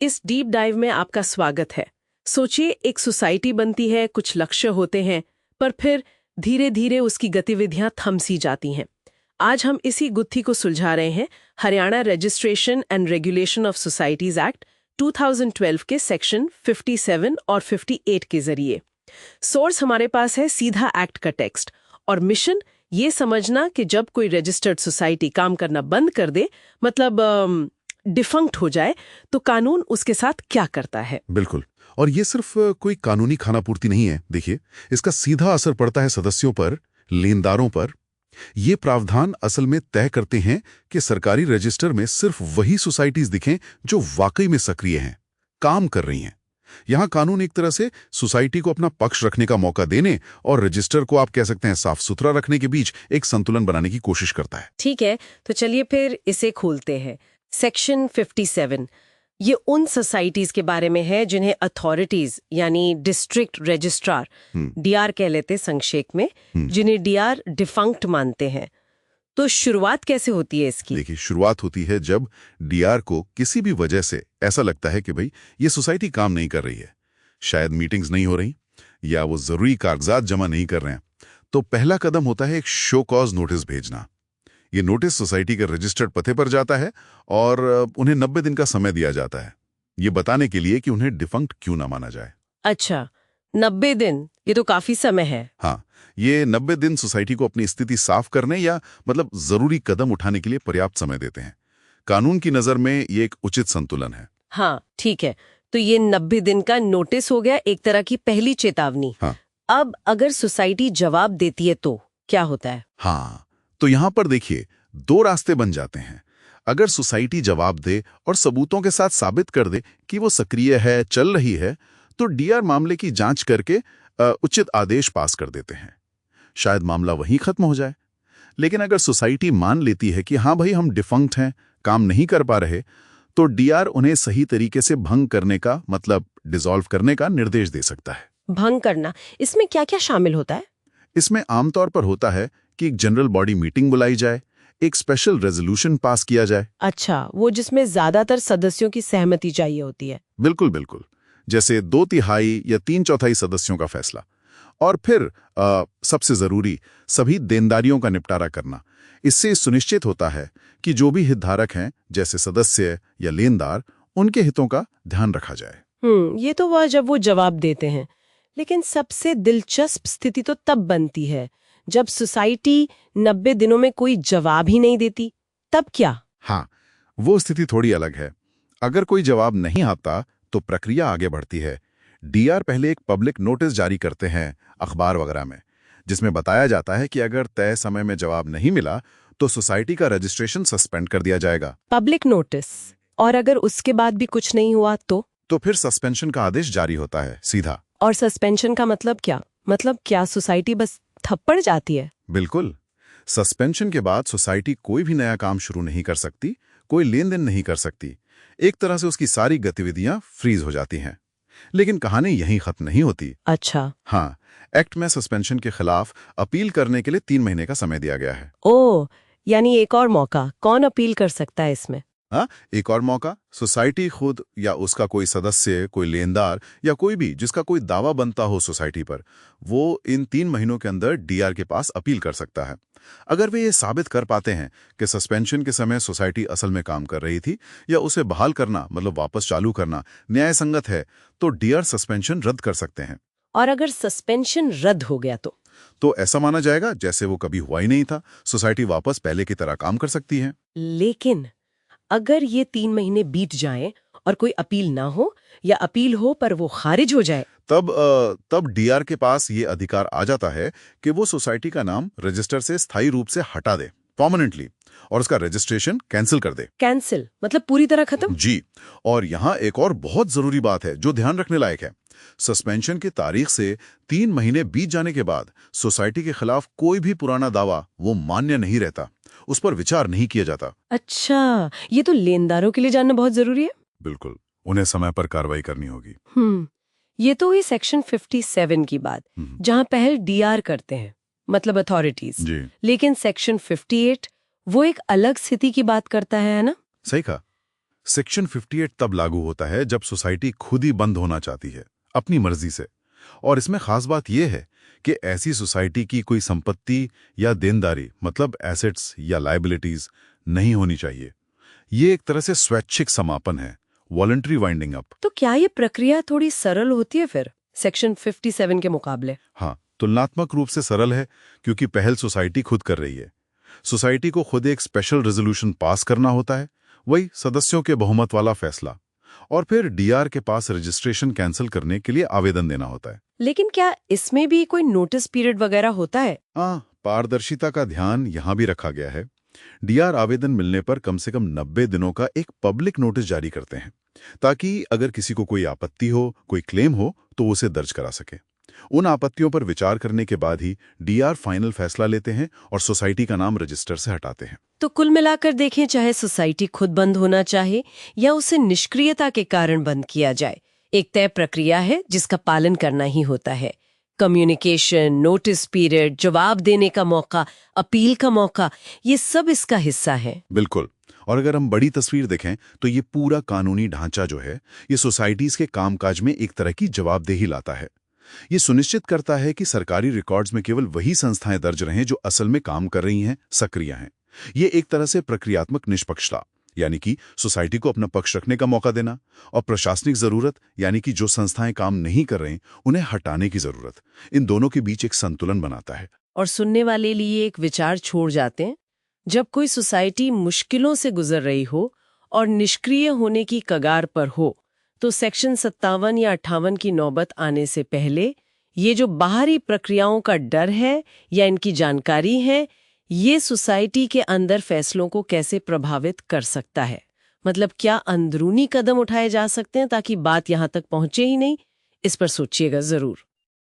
इस deep dive में आपका स्वागत है। सोचिए, एक सोसाइटी बनती है, कुछ लक्ष्य होते हैं, पर फिर धीरे धीरे उसकी गतिविधियां थम सी जाती हैं। आज हम इसी गुत्थी को सुलझा रहे हैं Haryana registration and regulation of societies act 2012 के सेक्शन 57 और 58 के जरिए। सोर्स हमारे पास है सीधा एक्ट का टेक्स्ट, और मिशन ये समझना कि जब कोई रजिस्टर्ड सोसाइटी काम करना बंद कर दे, मतलब डिफंक्ट हो जाए, तो कानून उसके साथ क्या करता है। बिल्कुल। और ये सिर्फ कोई कानूनी खानापूर्ति नहीं है। देखिए, इसका सीधा असर पड़ता है सदस्यों पर, लेनदारों पर। ये प्रावधान असल में तय करते हैं कि सरकारी रजिस्टर में सिर्फ वही सोसाइटीज दिखें जो वाकई में सक्रिय हैं, काम कर रही हैं। यहां कानून एक तरह से सोसाइटी को अपना पक्ष रखने का मौका देने और रजिस्टर को आप कह सकते हैं साफ सुथरा रखने के बीच एक संतुलन बनाने की कोशिश करता है। ठीक है, तो चलिए फिर इसे खोलते हैं। सेक्शन 57 ये उन सोसाइटीज के बारे में है जिन्हें अथॉरिटीज यानी डिस्ट्रिक्ट रजिस्ट्रार, डीआर कह लेते संक्षेप में, जिन्हें डीआर डिफंक्ट मानते हैं। तो शुरुआत कैसे होती है इसकी? देखिए, शुरुआत होती है जब डीआर को किसी भी वजह से ऐसा लगता है कि भाई ये सोसाइटी काम नहीं कर रही है, शायद मीटिंग्स नहीं हो रही या वो जरूरी कागजात जमा नहीं कर रहे हैं। तो पहला कदम होता है एक शो कॉज नोटिस भेजना। ये नोटिस सोसाइटी के रजिस्टर्ड पते पर जाता है और उन्हें 90 दिन का समय दिया जाता है, ये बताने के लिए कि उन्हें डिफंक्ट क्यों ना माना जाए। अच्छा, 90 दिन, ये तो काफी समय है। हाँ, ये 90 दिन सोसाइटी को अपनी स्थिति साफ करने या मतलब जरूरी कदम उठाने के लिए पर्याप्त समय देते हैं। कानून की नजर में ये एक उचित संतुलन है। हाँ, ठीक है। तो ये 90 दिन का नोटिस हो गया, एक तरह की पहली चेतावनी। हाँ। अब अगर सोसाइटी जवाब देती है तो क्या होता है? हाँ, तो यहां पर देखिए, दो रास्ते बन जाते हैं। अगर सोसाइटी जवाब दे और सबूतों के साथ साबित कर दे कि वो सक्रिय है, चल रही है, तो डीआर मामले की जांच करके उचित आदेश पास कर देते हैं। शायद मामला वहीं खत्म हो जाए। लेकिन अगर सोसाइटी मान लेती है कि हाँ भाई, हम डिफंक्ट हैं, काम नहीं कर पा रहे, तो डीआर उन्हें सही तरीके से भंग करने का, मतलब डिसॉल्व करने का निर्देश दे सकता है। भंग करना, इसमें क्या क्या शामिल होता है? इसमें आमतौर पर होता है कि एक जनरल बॉडी मीटिंग बुलाई जाए, एक स्पेशल रेजोल्यूशन पास किया जाए। अच्छा, वो जिसमें ज्यादातर सदस्यों की सहमति चाहिए होती है। बिल्कुल बिल्कुल, जैसे 2/3 या 3/4 सदस्यों का फैसला। और फिर सबसे जरूरी, सभी देनदारियों का निपटारा करना। इससे सुनिश्चित होता है कि जो भी हितधारक हैं, जैसे सदस्य या लेनदार, उनके हितों का ध्यान रखा जाए। ये तो वह जब वो जवाब देते हैं। लेकिन सबसे दिलचस्प स्थिति तो तब बनती है जब सोसाइटी 90 दिनों में कोई जवाब ही नहीं देती। तब क्या? हाँ, वो स्थिति थोड़ी अलग है। अगर कोई जवाब नहीं आता तो प्रक्रिया आगे बढ़ती है। डीआर पहले एक पब्लिक नोटिस जारी करते हैं अखबार वगैरह में, जिसमें बताया जाता है कि अगर तय समय में जवाब नहीं मिला तो सोसाइटी का रजिस्ट्रेशन सस्पेंड कर दिया जाएगा। पब्लिक नोटिस, और अगर उसके बाद भी कुछ नहीं हुआ तो फिर सस्पेंशन का आदेश जारी होता है, सीधा। और सस्पेंशन का मतलब क्या? मतलब क्या सोसाइटी बस थप्पड़ जाती है? बिल्कुल। सस्पेंशन के बाद सोसाइटी कोई भी नया काम शुरू नहीं कर सकती, कोई लेन देन नहीं कर सकती। एक तरह से उसकी सारी गतिविधियां फ्रीज हो जाती हैं। लेकिन कहानी यहीं खत्म नहीं होती। अच्छा। हाँ, एक्ट में सस्पेंशन के खिलाफ अपील करने के लिए 3 महीने का समय दिया गया है। ओह, यानी एक और मौका। कौन अपील कर सकता है इसमें? हाँ, एक और मौका सोसाइटी खुद या उसका कोई सदस्य, कोई लेनदार या कोई भी जिसका कोई दावा बनता हो सोसाइटी पर, वो इन 3 महीनों के अंदर डीआर के पास अपील कर सकता है। अगर वे ये साबित कर पाते हैं कि सस्पेंशन के समय सोसाइटी असल में काम कर रही थी या उसे बहाल करना, मतलब वापस चालू करना, न्यायसंगत है, तो डीआर सस्पेंशन रद्द कर सकते हैं। और अगर सस्पेंशन रद्द हो गया तो ऐसा माना जाएगा जैसे वो कभी हुआ ही नहीं था, सोसाइटी वापस पहले की तरह काम कर सकती है। लेकिन अगर ये 3 महीने बीत जाएं और कोई अपील ना हो, या अपील हो पर वो खारिज हो जाए, तब डीआर के पास ये अधिकार आ जाता है कि वो सोसाइटी का नाम रजिस्टर से स्थायी रूप से हटा दे, परमानेंटली, और उसका रजिस्ट्रेशन कैंसिल कर दे। कैंसिल मतलब पूरी तरह खत्म? जी। और यहाँ एक और बहुत जरूरी बात है जो ध्यान रखने लायक है। सस्पेंशन की तारीख से 3 महीने बीत जाने के बाद सोसाइटी के खिलाफ कोई भी पुराना दावा वो मान्य नहीं रहता, उस पर विचार नहीं किया जाता। अच्छा, ये तो लेनदारों के लिए जानना बहुत जरूरी है। बिल्कुल, उन्हें समय पर कार्रवाई करनी होगी। ये तो हुई सेक्शन 57 की बात, जहां पहल डीआर करते हैं, मतलब अथॉरिटीज। लेकिन सेक्शन 58 वो एक अलग स्थिति की बात करता है ना? सही कहा। सेक्शन 58 तब लागू होता है जब सोसाइटी खुद ही बंद होना चाहती है, अपनी मर्जी से। और इसमें खास बात यह है कि ऐसी सोसाइटी की कोई संपत्ति या देनदारी, मतलब एसेट्स या लायबिलिटीज, नहीं होनी चाहिए। ये एक तरह से स्वैच्छिक समापन है, वॉलंटरी वाइंडिंग अप। तो क्या ये प्रक्रिया थोड़ी सरल होती है फिर सेक्शन 57 के मुकाबले? हाँ, तुलनात्मक रूप से सरल है, क्योंकि पहल सोसाइटी खुद कर रही है। सोसाइटी को खुद एक स्पेशल रेजोल्यूशन पास करना होता है, वही सदस्यों के बहुमत वाला फैसला, और फिर डीआर के पास रजिस्ट्रेशन कैंसिल करने के लिए आवेदन देना होता है। लेकिन क्या इसमें भी कोई नोटिस पीरियड वगैरह होता है? हाँ, पारदर्शिता का ध्यान यहाँ भी रखा गया है। डीआर आवेदन मिलने पर कम से कम 90 दिनों का एक पब्लिक नोटिस जारी करते हैं, ताकि अगर किसी को कोई आपत्ति हो, कोई क्लेम हो, तो उसे दर्ज करा सके। उन आपत्तियों पर विचार करने के बाद ही डीआर फाइनल फैसला लेते हैं और सोसाइटी का नाम रजिस्टर से हटाते हैं। तो कुल मिलाकर देखें, चाहे सोसाइटी खुद बंद होना चाहे या उसे निष्क्रियता के कारण बंद किया जाए, एक तय प्रक्रिया है जिसका पालन करना ही होता है। कम्युनिकेशन, नोटिस पीरियड, जवाब देने का मौका, अपील का मौका, ये सब इसका हिस्सा है। बिल्कुल। और अगर हम बड़ी तस्वीर देखें तो ये पूरा कानूनी ढांचा जो है, ये सोसाइटीज के कामकाज में एक तरह की जवाबदेही लाता है। ये सुनिश्चित करता है कि सरकारी रिकॉर्ड्स में केवल वही संस्थाएं दर्ज रहें जो असल में काम कर रही हैं, सक्रिय हैं। ये एक तरह से प्रक्रियात्मक निष्पक्षता, यानी कि सोसाइटी को अपना पक्ष रखने का मौका देना, और प्रशासनिक जरूरत, यानी कि जो संस्थाएं काम नहीं कर रही उन्हें हटाने की जरूरत, इन दोनों के बीच एक संतुलन बनाता है। और सुनने वाले लिए एक विचार छोड़ जाते हैं, जब कोई सोसाइटी मुश्किलों से गुजर रही हो और निष्क्रिय होने की कगार पर हो, तो सेक्शन 57 या 58 की नौबत आने से पहले ये जो बाहरी प्रक्रियाओं का डर है या इनकी जानकारी है, ये सोसाइटी के अंदर फैसलों को कैसे प्रभावित कर सकता है। मतलब क्या अंदरूनी कदम उठाए जा सकते हैं ताकि बात यहाँ तक पहुंचे ही नहीं? इस पर सोचिएगा जरूर।